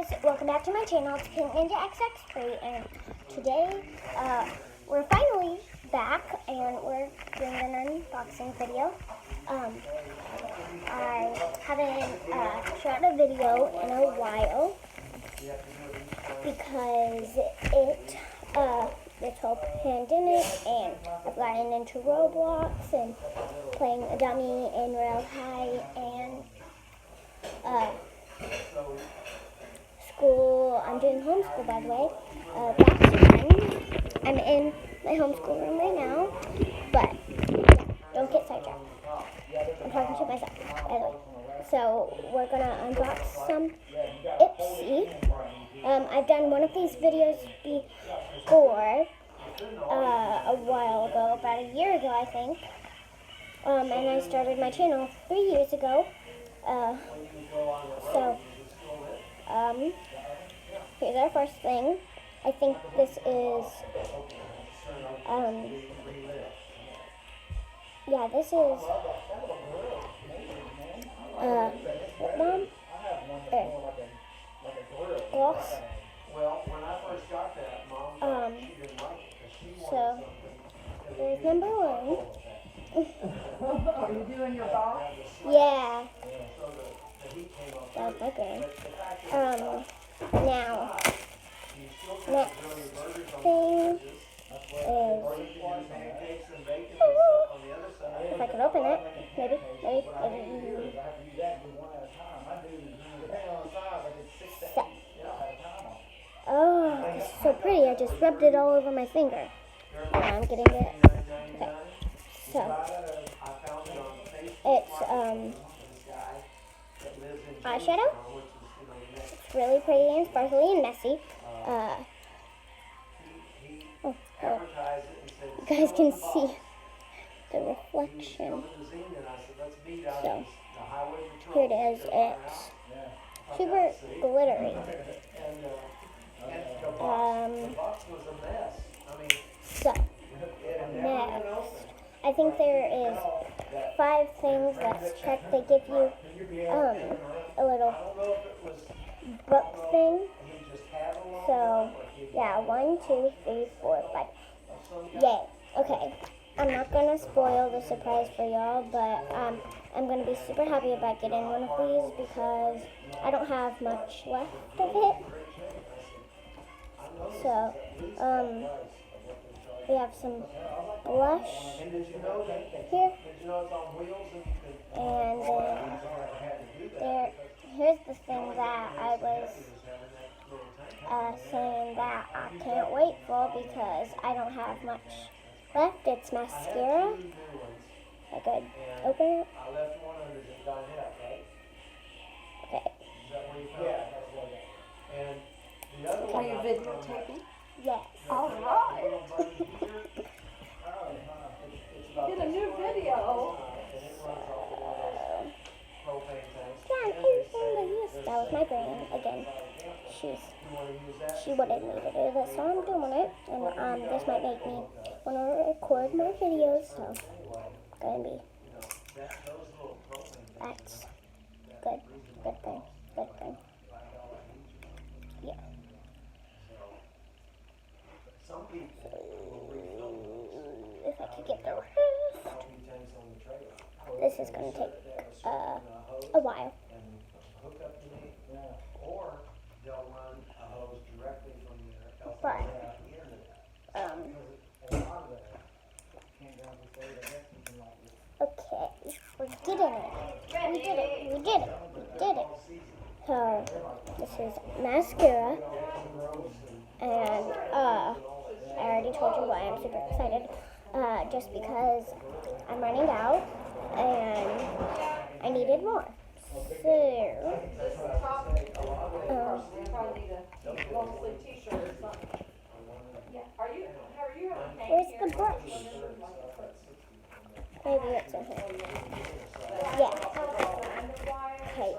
guys, welcome back to my channel. It's Pink Ninja XX3, and today we're finally back and we're doing an unboxing video. I haven't shot a video in a while because this whole pandemic, and I've gotten into Roblox and playing a dummy in Rail High and school. I'm doing homeschool, by the way. That's fun. I'm in my homeschool room right now, but yeah, don't get sidetracked. I'm talking to myself, by the way. So we're gonna unbox some ipsy. I've done one of these videos before, a while ago, about a year ago, I think. And I started my channel 3 years ago. Here's our first thing. I think this is, this is, lip balm? Gloss. So, there's number one. Are you doing your box? Yeah. That was my brain. Now, next thing is, if I could open it, maybe. So. Oh, this is so pretty. I just rubbed it all over my finger. Now I'm getting it. Okay. So, it's, eyeshadow. It's really pretty and sparkly and messy. You guys can see the reflection. So, here it is. It's super glittery. So, next, I think there is 5 things. Let's check. They give you a little book thing. So, yeah, 1, 2, 3, 4, 5. Yay. Okay. I'm not going to spoil the surprise for y'all, but I'm going to be super happy about getting one of these because I don't have much left of it. So, we have some blush here. And then here's the thing that I was saying that I can't wait for because I don't have much left. It's mascara. I could open it. Okay. Are you videotaping? Yes. All right. Get a new video. That was my brain again. She wanted me to do this, so I'm doing it. And this might make me want to record more videos, so gonna be. That's good. Good thing. Yeah. If I could get the rest. This is gonna take a while. But okay, we're getting it. We did it. So this is mascara, and I already told you why I'm super excited. Just because I'm running out and I needed more. So, where's the brush? Maybe it's in here. Yeah. Okay.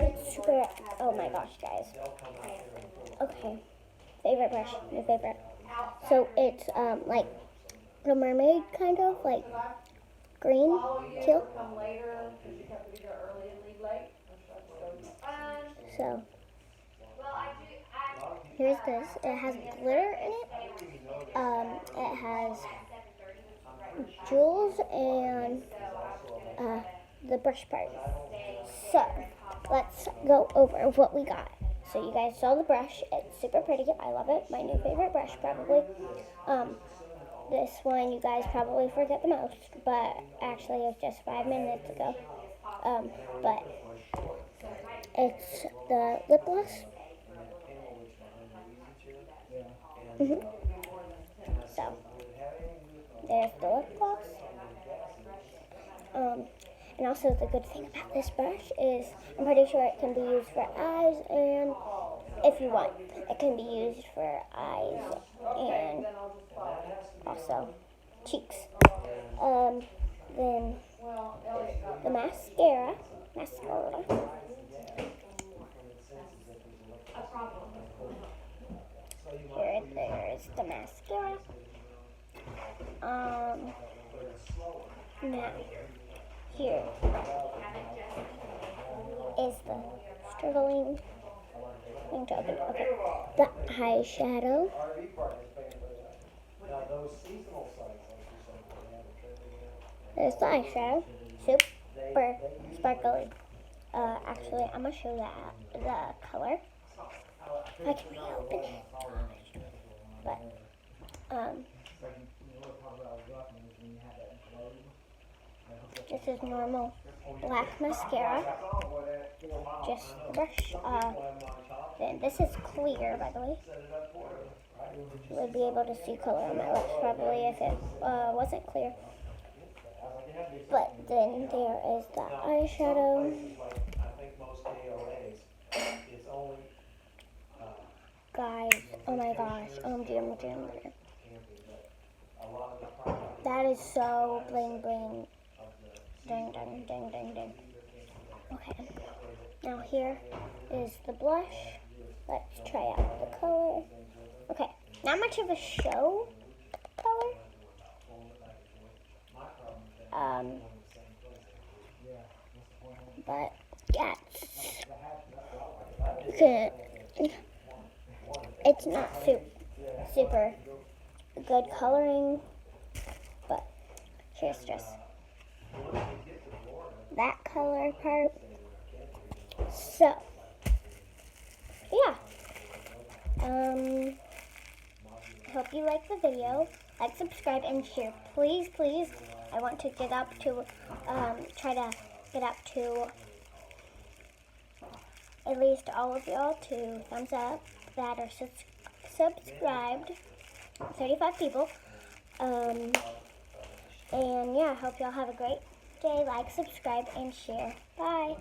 It's super. Oh my gosh, guys. Okay. Favorite brush. My favorite. So it's like a mermaid kind of, like green teal. So here's this. It has glitter in it. It has jewels and the brush part. So let's go over what we got. So you guys saw the brush. It's super pretty. I love it. My new favorite brush, probably. This one you guys probably forget the most, but actually it was just 5 minutes ago. But it's the lip gloss. So there's the lip gloss. And also the good thing about this brush is I'm pretty sure it can be used for eyes, and if you want, it can be used for eyes and also cheeks. Then the mascara. Here, there's the mascara. Now, here is the struggling thing to open. Okay, the eyeshadow. There's the eyeshadow. Super sparkly. Actually, I'm gonna show the color. I can reopen it, but this is normal black mascara. Just the brush. Then this is clear, by the way. You would be able to see color on my lips probably if it wasn't clear. But then there is the eyeshadow. Guys, oh my gosh, dear. That is so bling bling. Ding. Okay, now here is the blush. Let's try out the color. Okay, not much of a show color. But yeah, it's not super good coloring, but here's just that color part. So yeah, I hope you like the video. Like, subscribe, and share, please. I want to get up to try to get up to at least all of y'all to thumbs up that are subscribed. 35 people. And yeah, I hope y'all have a great day. Like, subscribe, and share. Bye.